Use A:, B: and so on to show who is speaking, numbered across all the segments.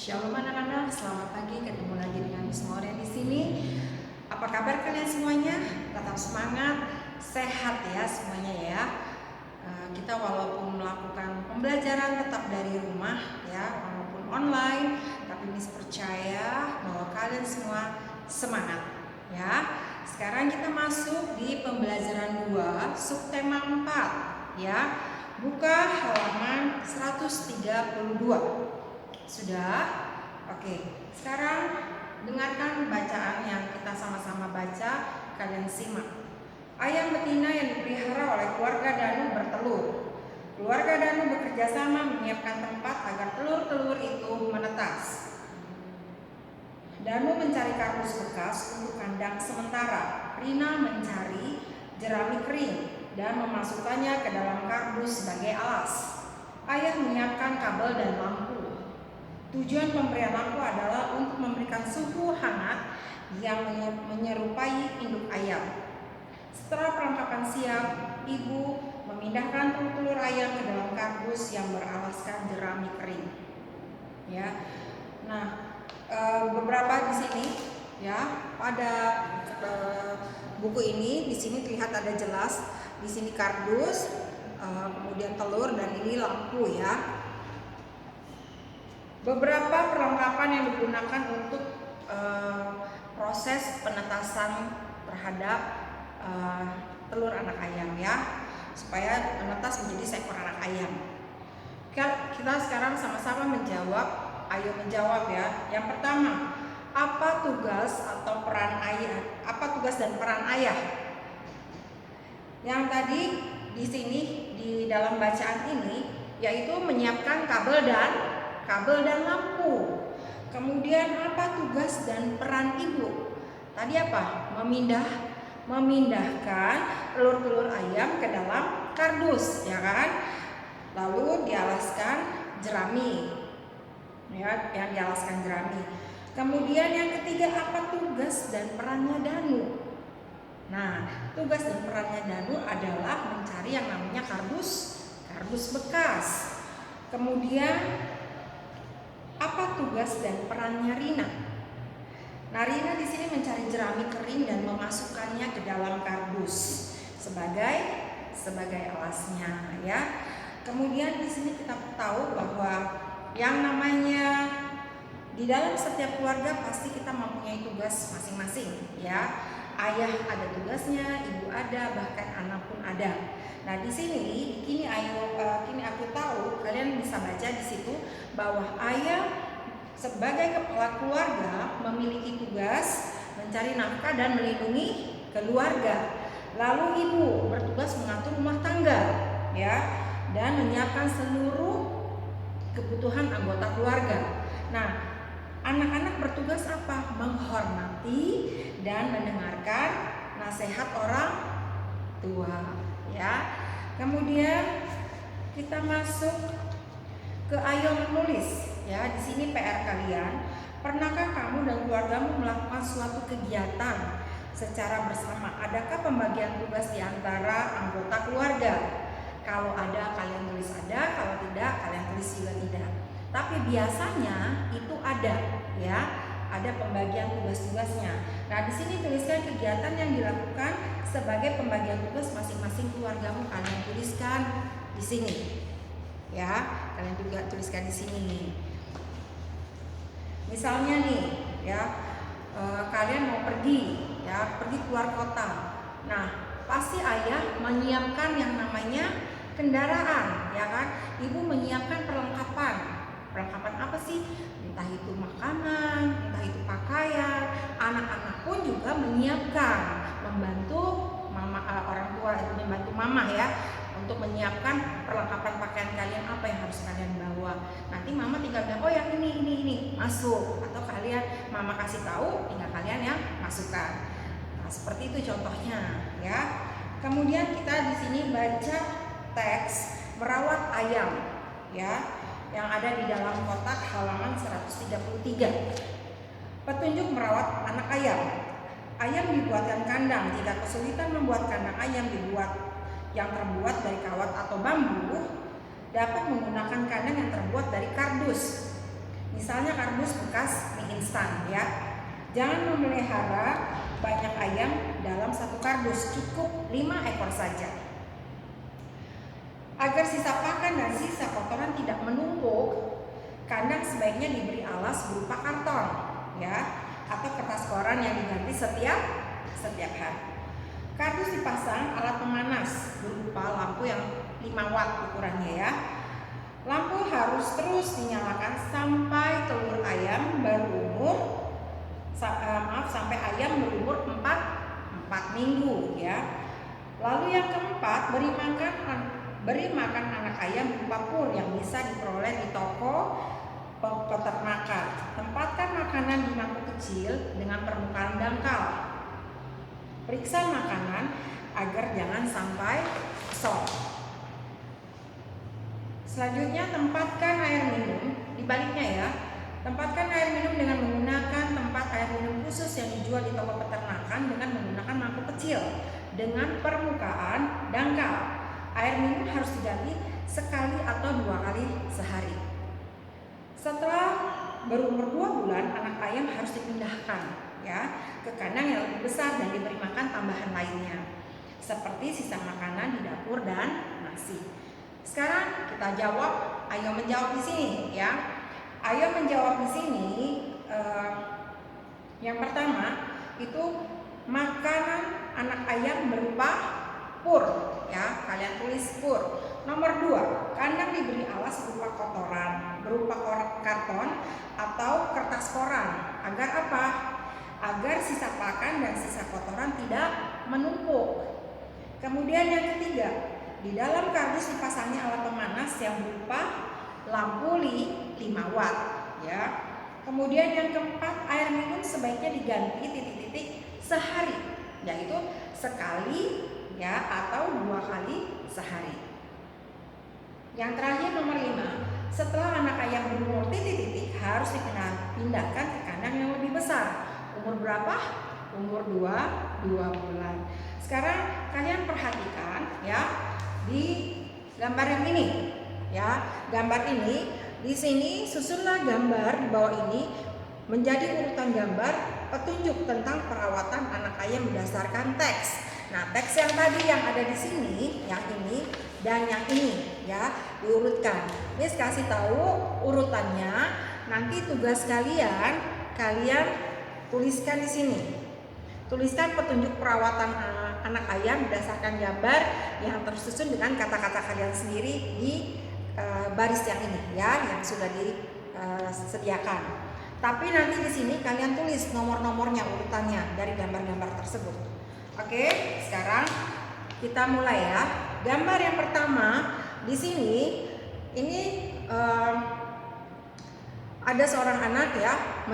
A: Shalom anak-anak, selamat pagi. Ketemu lagi dengan Miss Maureen di sini. Apa kabar kalian semuanya? Tetap semangat, sehat ya semuanya ya. Kita walaupun melakukan pembelajaran tetap dari rumah ya, walaupun online, tapi Miss percaya bahwa kalian semua semangat ya. Sekarang kita masuk di pembelajaran 2, subtema 4 ya. Buka halaman 132. Sudah? Oke. Sekarang dengarkan bacaan yang kita sama-sama baca, kalian simak. Ayam betina yang dipelihara oleh keluarga Danu bertelur. Keluarga Danu bekerja sama menyiapkan tempat agar telur-telur itu menetas. Danu mencari kardus bekas untuk kandang sementara. Rina mencari jerami kering dan memasukkannya ke dalam kardus sebagai alas. Ayah menyiapkan kabel dan lampu. Tujuan pemberian lampu adalah untuk memberikan suhu hangat yang menyerupai induk ayam. Setelah perlengkapan siap, ibu memindahkan telur-telur ayam ke dalam kardus yang beralaskan jerami kering. Ya, nah beberapa di sini ya pada buku ini di sini terlihat ada jelas di sini kardus, kemudian telur dan ini lampu ya. Beberapa perlengkapan yang digunakan untuk proses penetasan terhadap telur anak ayam ya, supaya menetas menjadi seekor anak ayam. Kita sekarang sama-sama menjawab. Ayo menjawab ya. Yang pertama, apa tugas atau peran ayah? Apa tugas dan peran ayah? Yang tadi di sini di dalam bacaan ini yaitu menyiapkan kabel dan lampu. Kemudian apa tugas dan peran ibu? Tadi apa? Memindahkan telur-telur ayam ke dalam kardus, ya kan? Lalu dialaskan jerami. Ya, yang dialaskan jerami. Kemudian yang ketiga, apa tugas dan perannya Danu? Nah, tugas dan perannya Danu adalah mencari yang namanya kardus bekas. Kemudian apa tugas dan perannya Rina? Nah, Rina di sini mencari jerami kering dan memasukkannya ke dalam kardus sebagai alasnya ya. Kemudian di sini kita tahu bahwa yang namanya di dalam setiap keluarga pasti kita mempunyai tugas masing-masing ya. Ayah ada tugasnya, ibu ada, bahkan anak pun ada. Nah, di sini kini aku tahu kalian bisa baca di situ bahwa ayah sebagai kepala keluarga memiliki tugas mencari nafkah dan melindungi keluarga. Lalu ibu bertugas mengatur rumah tangga ya dan menyiapkan seluruh kebutuhan anggota keluarga. Nah, anak-anak bertugas apa? Menghormati dan mendengarkan nasihat orang tua ya. Kemudian kita masuk ke ayo menulis ya. Di sini PR kalian, pernahkah kamu dan keluargamu melakukan suatu kegiatan secara bersama? Adakah pembagian tugas di antara anggota keluarga? Kalau ada kalian tulis ada, kalau tidak kalian tulis juga tidak. Tapi biasanya itu ada ya, ada pembagian tugas-tugasnya. Nah, di sini tuliskan kegiatan yang dilakukan sebagai pembagian tugas masing-masing keluargamu, kalian tuliskan di sini. Ya, kalian juga tuliskan di sini. Misalnya nih, ya, kalian mau pergi keluar kota. Nah, pasti ayah menyiapkan yang namanya kendaraan, ya kan? Ibu menyiapkan perlengkapan. Perlengkapan apa sih? Entah itu makanan, entah itu pakaian. Anak-anak pun juga menyiapkan, membantu orang tua, membantu mama ya, untuk menyiapkan perlengkapan pakaian kalian apa yang harus kalian bawa. Nanti mama tinggal bilang, oh yang ini masuk, atau kalian mama kasih tahu, tinggal kalian yang masukkan. Nah, seperti itu contohnya ya. Kemudian kita di sini baca teks merawat ayam ya, yang ada di dalam kotak halaman 133. Petunjuk merawat anak ayam. Ayam dibuatkan kandang. Jika kesulitan membuat kandang ayam yang terbuat dari kawat atau bambu, dapat menggunakan kandang yang terbuat dari kardus. Misalnya kardus bekas mie instan ya. Jangan memelihara banyak ayam dalam satu kardus, cukup 5 ekor saja. Agar sisa pakan dan sisa kotoran tidak menumpuk, kandang sebaiknya diberi alas berupa karton ya, atau kertas koran yang diganti setiap hari. Kardus dipasang alat pemanas berupa lampu yang 5 watt ukurannya ya. Lampu harus terus dinyalakan sampai telur ayam berumur sampai ayam berumur 4 minggu ya. Lalu yang keempat, beri makan anak ayam berupa pur yang bisa diperoleh di toko peternakan. Tempatkan makanan di mangkuk kecil dengan permukaan dangkal. Periksa makanan agar jangan sampai kosong. Selanjutnya, tempatkan air minum dibaliknya ya. Tempatkan air minum dengan menggunakan tempat air minum khusus yang dijual di toko peternakan dengan menggunakan mangkuk kecil dengan permukaan dangkal. Air minum harus diganti sekali atau 2 kali sehari. Setelah berumur 2 bulan, anak ayam harus dipindahkan ya ke kandang yang lebih besar dan diberi makan tambahan lainnya seperti sisa makanan di dapur dan nasi. Sekarang kita jawab, ayo menjawab di sini ya. Ayo menjawab di sini. Yang pertama itu makanan anak ayam berupa pur ya, kalian tulis pur. Nomor 2, kandang diberi alas berupa kotoran, berupa karton atau kertas koran. Agar apa? Agar sisa pakan dan sisa kotoran tidak menumpuk. Kemudian yang ketiga, di dalam kardus dipasangnya alat pemanas yang berupa lampu 5 watt ya. Kemudian yang keempat, air minum sebaiknya diganti sehari, yaitu sekali ya atau 2 kali sehari. Yang terakhir nomor 5, setelah anak ayam berumur harus dipindahkan ke kandang yang lebih besar. Umur berapa? Umur 2 bulan. Sekarang kalian perhatikan ya di gambar yang ini ya. Gambar ini di sini susunlah gambar di bawah ini menjadi urutan gambar petunjuk tentang perawatan anak ayam berdasarkan teks. Nah, teks yang tadi yang ada di sini, yang ini dan yang ini ya, diurutkan. Miss kasih tahu urutannya. Nanti tugas kalian tuliskan di sini. Tuliskan petunjuk perawatan anak ayam berdasarkan gambar yang tersusun dengan kata-kata kalian sendiri di baris yang ini ya, yang sudah disediakan. Tapi nanti di sini kalian tulis nomor-nomornya, urutannya dari gambar-gambar tersebut. Oke, sekarang kita mulai ya. Gambar yang pertama di sini ini ada seorang anak ya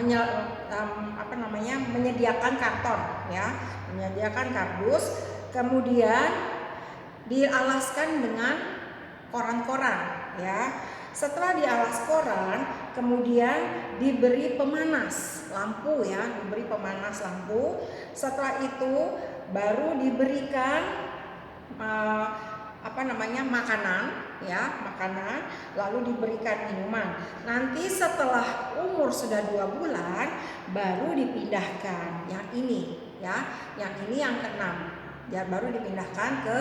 A: menyediakan karton ya, menyediakan kardus, kemudian dialaskan dengan koran-koran ya. Setelah dialas koran, kemudian diberi pemanas lampu ya, diberi pemanas lampu. Setelah itu baru diberikan makanan ya, lalu diberikan minuman. Nanti setelah umur sudah 2 bulan baru dipindahkan yang ini ya, yang ini yang ke-6 ya, baru dipindahkan ke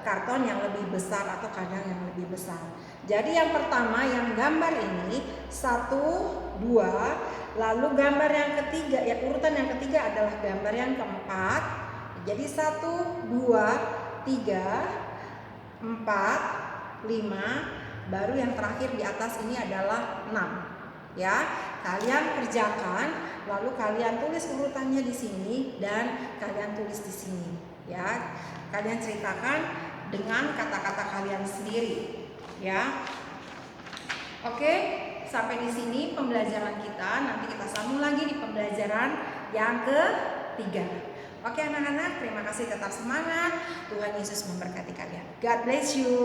A: karton yang lebih besar atau kandang yang lebih besar. Jadi yang pertama yang gambar ini 1, 2, lalu gambar yang ketiga ya, urutan yang ketiga adalah gambar yang keempat. Jadi 1, 2, 3, 4, 5, baru yang terakhir di atas ini adalah 6 ya. Kalian kerjakan, lalu kalian tulis urutannya di sini dan kalian tulis di sini ya. Kalian ceritakan dengan kata-kata kalian sendiri ya. Oke, sampai di sini pembelajaran kita. Nanti kita sambung lagi di pembelajaran yang ketiga. Oke anak-anak, terima kasih, tetap semangat. Tuhan Yesus memberkati kalian. God bless you.